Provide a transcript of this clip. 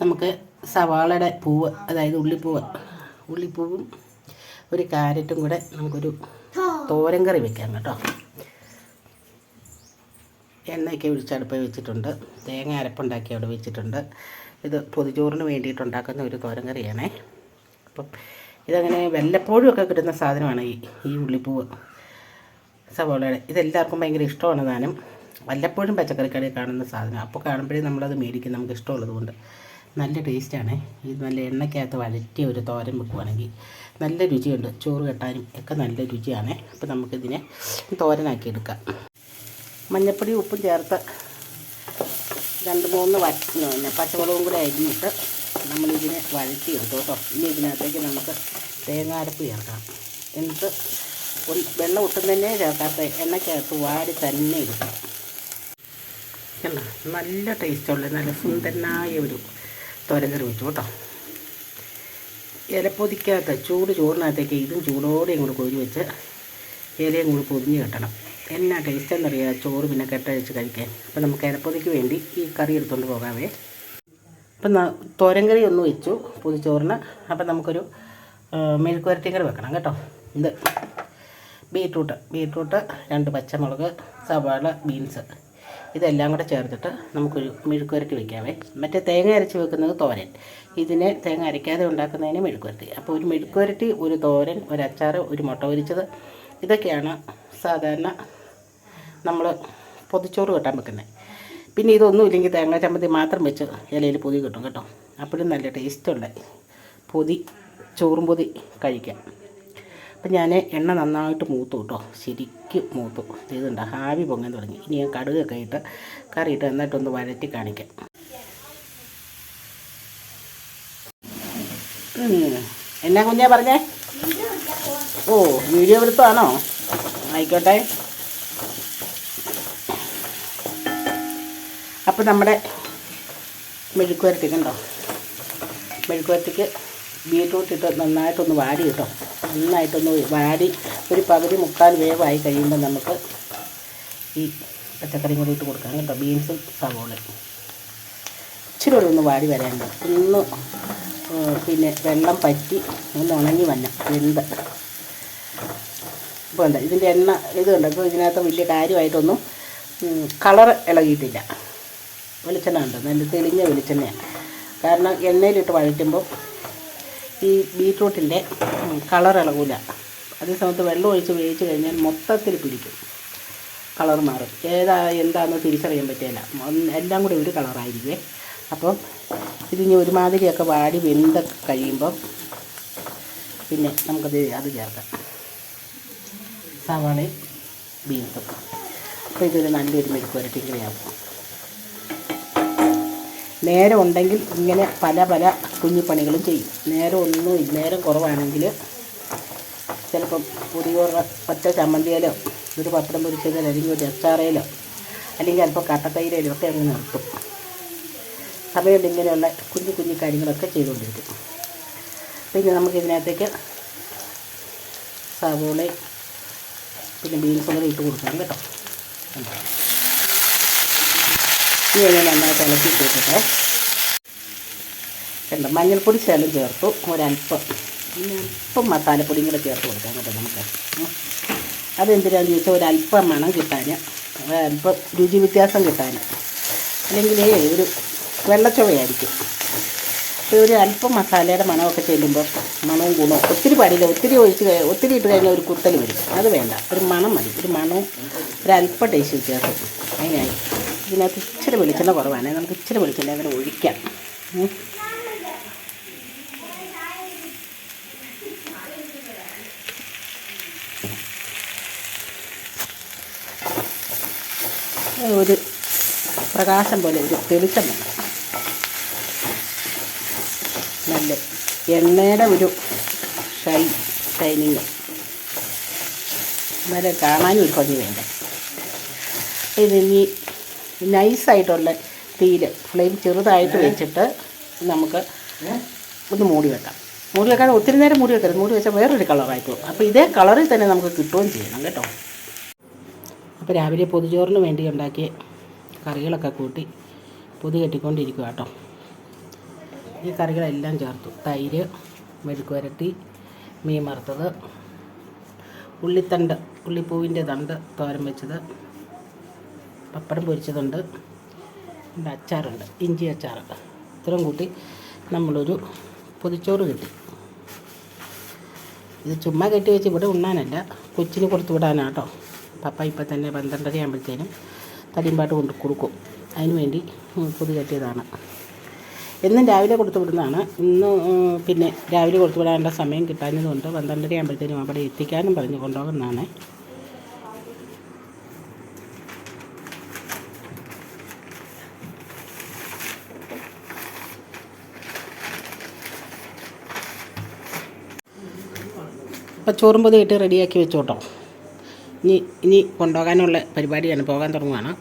നമുക്ക് സവാളയുടെ പൂവ്, അതായത് ഉള്ളിപ്പൂവും ഒരു ക്യാരറ്റും കൂടെ നമുക്കൊരു തോരൻ കറി വെക്കാം കേട്ടോ. എണ്ണയൊക്കെ ഒഴിച്ചടുപ്പ് വെച്ചിട്ടുണ്ട്, തേങ്ങ അരപ്പുണ്ടാക്കി അവിടെ വെച്ചിട്ടുണ്ട്. ഇത് പൊതിച്ചോറിന് വേണ്ടിയിട്ടുണ്ടാക്കുന്ന ഒരു തോരൻ കറിയാണേ. അപ്പം ഇതങ്ങനെ വല്ലപ്പോഴും ഒക്കെ കിട്ടുന്ന സാധനമാണ് ഈ ഉള്ളിപ്പൂവ് സവാളയുടെ. ഇതെല്ലാവർക്കും ഭയങ്കര ഇഷ്ടമാണ്. താനും വല്ലപ്പോഴും പച്ചക്കറിക്കടയിൽ കാണുന്ന സാധനം. അപ്പോൾ കാണുമ്പോഴേ നമ്മളത് മേടിക്കും, നമുക്ക് ഇഷ്ടമുള്ളത് കൊണ്ട്. നല്ല ടേസ്റ്റാണ്. ഇത് നല്ല എണ്ണയ്ക്കകത്ത് വഴറ്റിയ ഒരു തോരൻ വെക്കുവാണെങ്കിൽ നല്ല രുചിയുണ്ട്. ചോറ് കെട്ടാനും ഒക്കെ നല്ല രുചിയാണ്. അപ്പോൾ നമുക്കിതിനെ തോരനാക്കി എടുക്കാം. മഞ്ഞൾപ്പൊടി ഉപ്പും ചേർത്ത് 2-3 പച്ചമുളകും കൂടെ അരിഞ്ഞിട്ട് നമ്മളിതിനെ വഴറ്റിയെടുത്തു കേട്ടോ. ഇനി ഇതിനകത്തേക്ക് നമുക്ക് തേങ്ങാരപ്പ് ചേർക്കാം. എന്നിട്ട് വെള്ളം ഒട്ടും തന്നെ ചേർക്കാത്ത എണ്ണയ്ക്കകത്ത് വാടി തന്നെ എടുക്കണം. കണ്ടോ, നല്ല ടേസ്റ്റുള്ള നല്ല സുന്ദരനായ ഒരു തോരൻ കറി വെച്ചു കേട്ടോ. ഇലപ്പൊതിക്കകത്ത് ചോറിനകത്തേക്ക് ഇതും ചൂടോടെയും കൂടെ കോരി വെച്ച് ഇലയും കൂടി പൊതിഞ്ഞ് കെട്ടണം. എന്നാ ടേസ്റ്റ് എന്നറിയാം ചോറ് പിന്നെ കെട്ടഴിച്ച് കഴിക്കാൻ. അപ്പോൾ നമുക്ക് ഇലപ്പൊതിക്ക് വേണ്ടി ഈ കറി എടുത്തുകൊണ്ട് പോകാവേ. അപ്പം തോരൻ കറി ഒന്ന് വെച്ചു പൊതിച്ചോറിന്. അപ്പം നമുക്കൊരു മെഴുക്ക് വരട്ടി കറി വെക്കണം കേട്ടോ. ഇത് ബീറ്റ്റൂട്ട് 2 പച്ചമുളക്, സവാള, ബീൻസ് ഇതെല്ലാം കൂടെ ചേർത്തിട്ട് നമുക്കൊരു മെഴുക്ക് വരട്ടി വയ്ക്കാവേ. മറ്റേ തേങ്ങ അരച്ച് വെക്കുന്നത് തോരൻ, ഇതിനെ തേങ്ങ അരയ്ക്കാതെ ഉണ്ടാക്കുന്നതിന് മെഴുക്ക് വരട്ടി. അപ്പോൾ ഒരു മെഴുക്ക് വരട്ടി, ഒരു തോരൻ, ഒരു അച്ചാർ, ഒരു മുട്ട പൊരിച്ചത്, ഇതൊക്കെയാണ് സാധാരണ നമ്മൾ പൊതിച്ചോറ് കെട്ടാൻ വെക്കുന്നത്. പിന്നെ ഇതൊന്നും ഇല്ലെങ്കിൽ തേങ്ങാ ചമ്മന്തി മാത്രം വെച്ച് ഇലയിൽ പൊതി കിട്ടും കേട്ടോ. അപ്പോഴും നല്ല ടേസ്റ്റുള്ള ചോറും പൊതി കഴിക്കാം. അപ്പം ഞാൻ എണ്ണ നന്നായിട്ട് മൂത്തു കേട്ടോ, ശരിക്കും മൂത്തു. ഇതുണ്ട് ആവി പൊങ്ങാൻ തുടങ്ങി. ഇനി ഞാൻ കടുകൊക്കെ ഇട്ട് കറിയിട്ട് എന്നിട്ടൊന്ന് വഴറ്റി കാണിക്കാം. എന്നാ കുഞ്ഞാ പറഞ്ഞേ? ഓ, വീഡിയോ എടുത്താണോ? ആയിക്കോട്ടെ. അപ്പോൾ നമ്മുടെ മെഴുക്ക് വരട്ടി കണ്ടോ, മെഴുക്ക് വരട്ടിക്ക് ബീറ്റ്റൂട്ട് ഇട്ട് നന്നായിട്ടൊന്ന് വാടി കേട്ടോ. നന്നായിട്ടൊന്ന് വാടി ഒരു പകുതി മുക്കാൽ വേവായി കഴിയുമ്പോൾ നമുക്ക് ഈ പച്ചക്കറിയും കൂടി ഇട്ട് കൊടുക്കാം കേട്ടോ. ബീൻസും സവോളയും ഇച്ചിരി കൂടെ ഒന്ന് വാടി വരാനുണ്ട്. പിന്നെ വെള്ളം പറ്റി ഒന്ന് ഉണങ്ങി വെന്ത്. ഇപ്പോൾ എന്താ ഇതിൻ്റെ എണ്ണ ഇതുണ്ട്. ഇപ്പോൾ ഇതിനകത്ത് വലിയ കാര്യമായിട്ടൊന്നും കളർ ഇളകിയിട്ടില്ല. വെളിച്ചെണ്ണ ഉണ്ട്, നല്ല തെളിഞ്ഞ വെളിച്ചെണ്ണയാണ്. കാരണം എണ്ണയിലിട്ട് വഴറ്റുമ്പോൾ ഈ ബീറ്റ്റൂട്ടിൻ്റെ കളർ ഇളകില്ല. അതേസമയത്ത് വെള്ളം ഒഴിച്ച് വേവിച്ച് കഴിഞ്ഞാൽ മൊത്തത്തിൽ പിടിക്കും, കളർ മാറും. എന്താണെന്ന് തിരിച്ചറിയാൻ പറ്റില്ല. എല്ലാം കൂടി ഒരു കളറായിരിക്കുമേ. അപ്പം ഇതിനി ഒരുമാതിരിയൊക്കെ വാടി വെന്ത് കഴിയുമ്പം പിന്നെ നമുക്കത് ചേർക്കാം, സവാളയും ബീൻസും. അപ്പോൾ ഇതൊരു നല്ലൊരു മെഴുക്ക് വരട്ടി കറിയാവും. നേരം ഉണ്ടെങ്കിൽ ഇങ്ങനെ പല കുഞ്ഞിപ്പണികളും ചെയ്യും. നേരം കുറവാണെങ്കിൽ ചിലപ്പം ഒറ്റ ചമ്മന്തിയിലോ ഒരു പത്രം പൊരിച്ചതിലോ അല്ലെങ്കിൽ ഒരു അച്ചാറയിലോ അല്ലെങ്കിൽ അല്പം കട്ടത്തൈലയിലോ ഒക്കെ അങ്ങ് നിർത്തും. സമയമുണ്ട് ഇങ്ങനെയുള്ള കുഞ്ഞു കാര്യങ്ങളൊക്കെ ചെയ്തുകൊണ്ടിരിക്കും. പിന്നെ നമുക്കിതിനകത്തേക്ക് സവോളയും പിന്നെ ബീൻസും കൂടെ ഇട്ട് കൊടുക്കാം കേട്ടോ. ഇനി ഞാൻ നന്നായിട്ട് ഇളക്കി കൊടുക്കട്ടെ. കണ്ടോ, മഞ്ഞൾപ്പൊടി ശകലം ചേർത്തു, ഒരല്പം മസാലപ്പൊടിയും കൂടെ ചേർത്ത് കൊടുക്കാം കേട്ടോ നമുക്ക്. അതെന്തിനാണെന്ന് ചോദിച്ചാൽ ഒരല്പം മണം കിട്ടാൻ, ഒരല്പം രുചി വ്യത്യാസം കിട്ടാൻ, അല്ലെങ്കിൽ ഒരു വെള്ളച്ചുവയായിരിക്കും. ഒരു അല്പം മസാലയുടെ മണമൊക്കെ ചെല്ലുമ്പോൾ മണവും ഗുണവും ഒത്തിരി പാടില്ല. ഒത്തിരി ഇട്ട് കഴിഞ്ഞാൽ ഒരു കുത്തൽ വരും. അത് വേണ്ട, ഒരു മണം മതി. ഒരു മണവും ഒരല്പം ടേസ്റ്റ് വ്യത്യാസം അതിനായി. ഇതിനകത്ത് ഇച്ചിരി വെളിച്ചെണ്ണ കുറവാണ്, നമുക്ക് ഇച്ചിരി വെളിച്ചെണ്ണ അങ്ങനെ ഒഴിക്കാം. ഒരു പ്രകാശം പോലെ ഒരു തെളിച്ചം വേണം. നല്ല എണ്ണയുടെ ഒരു ഷൈനിങ് വരെ കാണാനും ഒരു ഭംഗി വേണ്ട. ഇതിനി നൈസായിട്ടുള്ള തീയിൽ ഫ്ലെയിം ചെറുതായിട്ട് വെച്ചിട്ട് നമുക്ക് ഒന്ന് മൂടി വെക്കാൻ ഒത്തിരി നേരം മൂടി വെക്കരുത്. മൂടി വെച്ചാൽ വേറൊരു കളറായിട്ട് പോകും. അപ്പോൾ ഇതേ കളറിൽ തന്നെ നമുക്ക് കിട്ടുകയും ചെയ്യണം കേട്ടോ. അപ്പോൾ രാവിലെ പൊതിച്ചോറിന് വേണ്ടി ഉണ്ടാക്കിയ കറികളൊക്കെ കൂട്ടി പൊതി കെട്ടിക്കൊണ്ടിരിക്കുക കേട്ടോ. ഈ കറികളെല്ലാം ചേർത്തു. തൈര്, മെഴുക്ക് വരട്ടി, മീൻ വറുത്തത്, ഉള്ളിത്തണ്ട്, ഉള്ളിപ്പൂവിൻ്റെ തണ്ട് തോരൻ വെച്ചത്, പപ്പടം പൊരിച്ചതുണ്ട്, അച്ചാറുണ്ട്, ഇഞ്ചി അച്ചാർ. ഇത്രയും കൂട്ടി നമ്മളൊരു പൊതിച്ചോറ് കിട്ടി. ഇത് ചുമ്മാ കെട്ടി വെച്ച് ഇവിടെ ഉണ്ണാനല്ല, കൊച്ചിന് കൊടുത്തു വിടാനാണ് കേട്ടോ. പപ്പ ഇപ്പം തന്നെ 12:30 ആകുമ്പോഴത്തേനും തടിമ്പാട്ട് കൊണ്ട് കൊടുക്കും. അതിന് വേണ്ടി പൊതി കെട്ടിയതാണ്. എന്നും രാവിലെ കൊടുത്തു വിടുന്നതാണ്. ഇന്ന് പിന്നെ രാവിലെ കൊടുത്തു വിടാനുള്ള സമയം കിട്ടാഞ്ഞതുകൊണ്ട് 12:30 ആകുമ്പോഴത്തേനും അവിടെ എത്തിക്കാനും പറഞ്ഞ് കൊണ്ടുപോകുന്നതാണ്. അപ്പോൾ ചോറും പൊതി കെട്ടി റെഡിയാക്കി വെച്ചോട്ടോ. ഇനി കൊണ്ടുപോകാനുള്ള പരിപാടിയാണ്, പോകാൻ തുടങ്ങുകയാണ്.